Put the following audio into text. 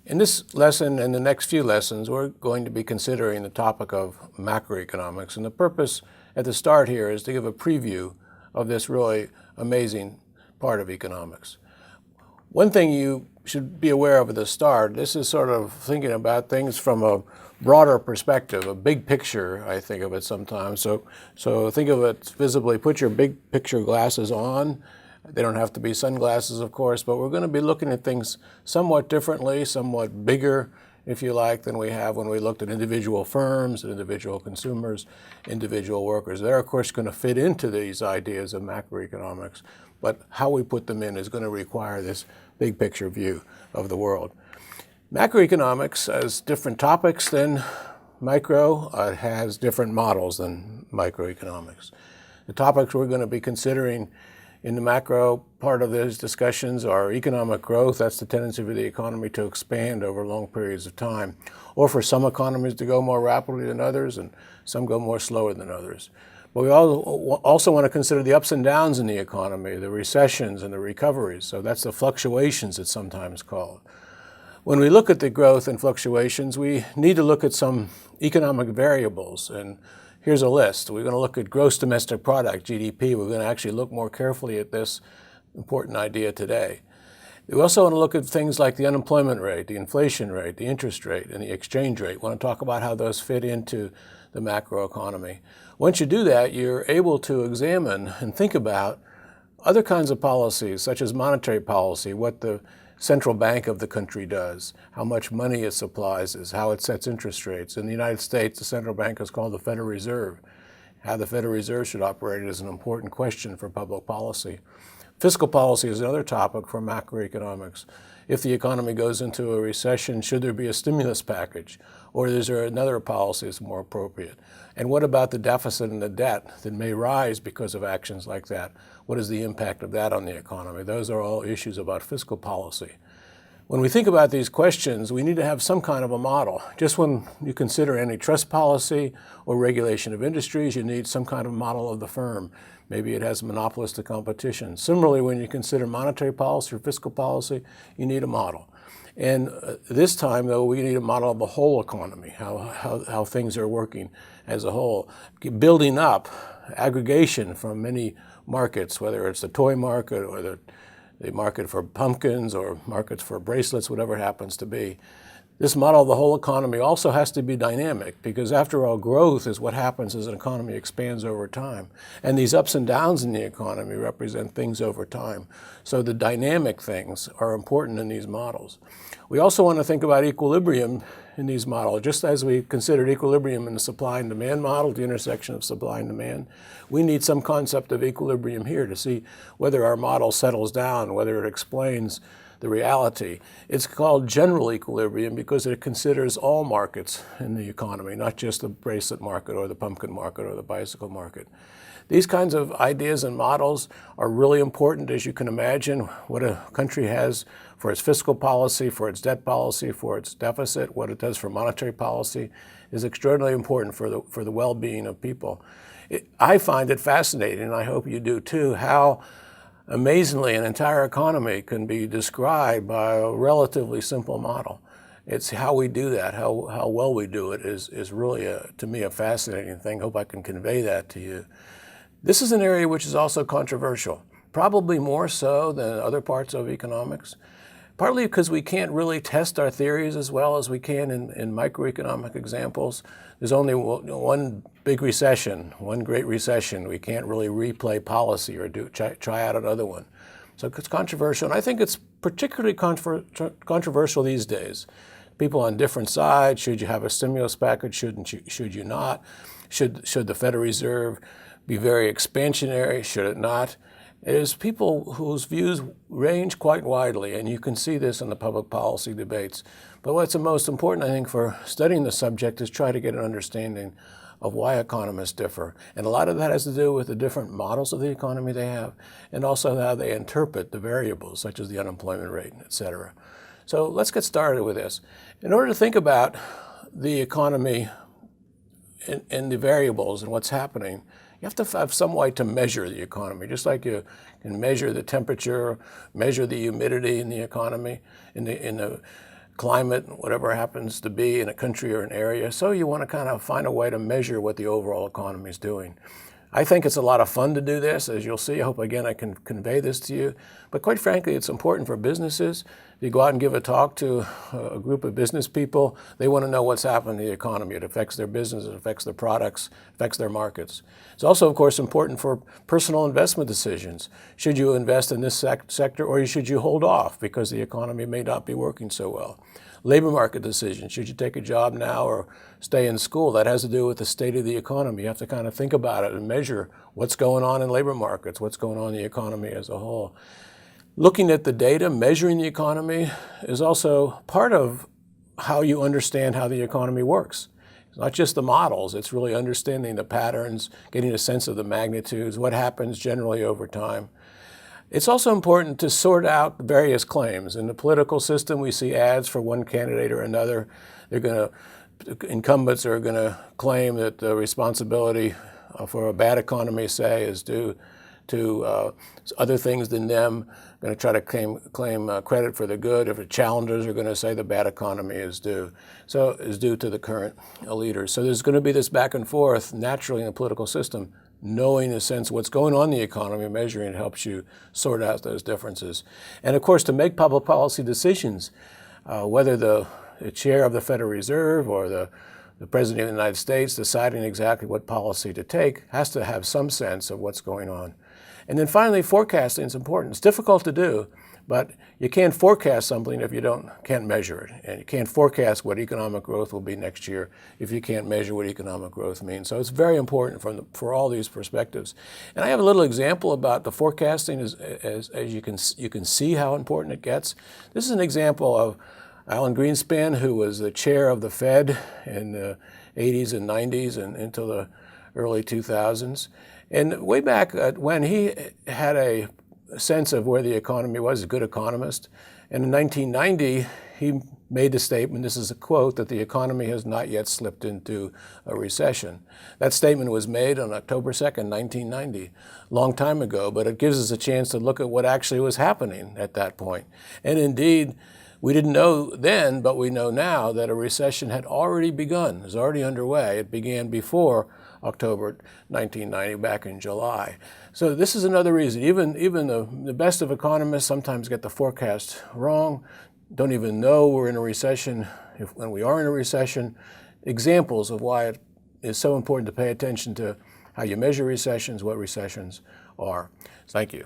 In this lesson and the next few lessons, we're going to be considering the topic of macroeconomics. And the purpose at the start here is to give a preview of this really amazing part of economics. One thing you should be aware of at the start, this is sort of thinking about things from a broader perspective, a big picture, I think of it sometimes. So think of it visibly. Put your big picture glasses on. They don't have to be sunglasses, of course, but we're going to be looking at things somewhat differently, somewhat bigger, if you like, than we have when we looked at individual firms, individual consumers, individual workers. They're, of course, going to fit into these ideas of macroeconomics, but how we put them in is going to require this big picture view of the world. Macroeconomics has different topics than micro. It has different models than microeconomics. The topics we're going to be considering in the macro part of those discussions are economic growth. That's the tendency for the economy to expand over long periods of time, or for some economies to go more rapidly than others, and some go more slower than others. But we also want to consider the ups and downs in the economy, the recessions and the recoveries. So that's the fluctuations, it's sometimes called. When we look at the growth and fluctuations, we need to look at some economic variables. And here's a list. We're going to look at gross domestic product, GDP. We're going to actually look more carefully at this important idea today. We also want to look at things like the unemployment rate, the inflation rate, the interest rate, and the exchange rate. We want to talk about how those fit into the macroeconomy. Once you do that, you're able to examine and think about other kinds of policies, such as monetary policy, what the central bank of the country does, how much money it supplies, how it sets interest rates. In the United States, the central bank is called the Federal Reserve. How the Federal Reserve should operate is an important question for public policy. Fiscal policy is another topic for macroeconomics. If the economy goes into a recession, should there be a stimulus package? Or is there another policy that's more appropriate? And what about the deficit and the debt that may rise because of actions like that? What is the impact of that on the economy? Those are all issues about fiscal policy. When we think about these questions, we need to have some kind of a model. Just when you consider antitrust policy or regulation of industries, you need some kind of model of the firm. Maybe it has monopolistic competition. Similarly, when you consider monetary policy or fiscal policy, you need a model. And this time, though, we need a model of the whole economy, how things are working as a whole. Building up aggregation from many markets, whether it's the toy market or the market for pumpkins or markets for bracelets, whatever it happens to be. This model of the whole economy also has to be dynamic, because after all, growth is what happens as an economy expands over time. And these ups and downs in the economy represent things over time. So the dynamic things are important in these models. We also want to think about equilibrium in these models. Just as we considered equilibrium in the supply and demand model, the intersection of supply and demand, we need some concept of equilibrium here to see whether our model settles down, whether it explains the reality. It's called general equilibrium because it considers all markets in the economy, not just the bracelet market or the pumpkin market or the bicycle market. These kinds of ideas and models are really important, as you can imagine. What a country has for its fiscal policy, for its debt policy, for its deficit, what it does for monetary policy is extraordinarily important for the well-being of people. I find it fascinating, and I hope you do too, how amazingly an entire economy can be described by a relatively simple model. It's how we do that, how well we do it is really, to me, a fascinating thing. Hope I can convey that to you. This is an area which is also controversial, probably more so than other parts of economics, partly because we can't really test our theories as well as we can in microeconomic examples. There's only one big recession, one great recession. We can't really replay policy or try out another one. So it's controversial, and I think it's particularly controversial these days. People on different sides, should you have a stimulus package, should you not? Should the Federal Reserve be very expansionary, should it not? There's people whose views range quite widely, and you can see this in the public policy debates. But what's the most important, I think, for studying the subject is try to get an understanding of why economists differ. And a lot of that has to do with the different models of the economy they have, and also how they interpret the variables, such as the unemployment rate, et cetera. So let's get started with this. In order to think about the economy and the variables and what's happening, you have to have some way to measure the economy, just like you can measure the temperature, measure the humidity in the economy, in the climate, whatever happens to be in a country or an area. So you want to kind of find a way to measure what the overall economy is doing. I think it's a lot of fun to do this, as you'll see. I hope, again, I can convey this to you. But quite frankly, it's important for businesses. If you go out and give a talk to a group of business people, they want to know what's happening to the economy. It affects their business, it affects their products, it affects their markets. It's also, of course, important for personal investment decisions. Should you invest in this sector, or should you hold off because the economy may not be working so well? Labor market decisions. Should you take a job now or stay in school? That has to do with the state of the economy. You have to kind of think about it and measure what's going on in labor markets, what's going on in the economy as a whole. Looking at the data, measuring the economy is also part of how you understand how the economy works. It's not just the models, it's really understanding the patterns, getting a sense of the magnitudes, what happens generally over time. It's also important to sort out various claims. In the political system, we see ads for one candidate or another. Incumbents are going to claim that the responsibility for a bad economy, say, is due to other things than them. Going to try to claim credit for the good. If the challengers are going to say the bad economy is due to the current leaders. So there's going to be this back and forth naturally in the political system. Knowing, in a sense, what's going on in the economy, measuring helps you sort out those differences. And of course, to make public policy decisions, whether the chair of the Federal Reserve or the President of the United States deciding exactly what policy to take has to have some sense of what's going on. And then finally, forecasting is important. It's difficult to do, but you can't forecast something if you can't measure it. And you can't forecast what economic growth will be next year if you can't measure what economic growth means. So it's very important for all these perspectives. And I have a little example about the forecasting as you can see how important it gets. This is an example of Alan Greenspan, who was the chair of the Fed in the 80s and 90s and into the early 2000s. And way back when he had a sense of where the economy was, a good economist. And in 1990, he made the statement, this is a quote, that the economy has not yet slipped into a recession. That statement was made on October 2nd, 1990, a long time ago, but it gives us a chance to look at what actually was happening at that point. And indeed, we didn't know then, but we know now that a recession had already begun. It was already underway. It began before October 1990, back in July. So this is another reason. Even the best of economists sometimes get the forecast wrong, don't even know we're in a recession when we are in a recession. Examples of why it is so important to pay attention to how you measure recessions, what recessions are. Thank you.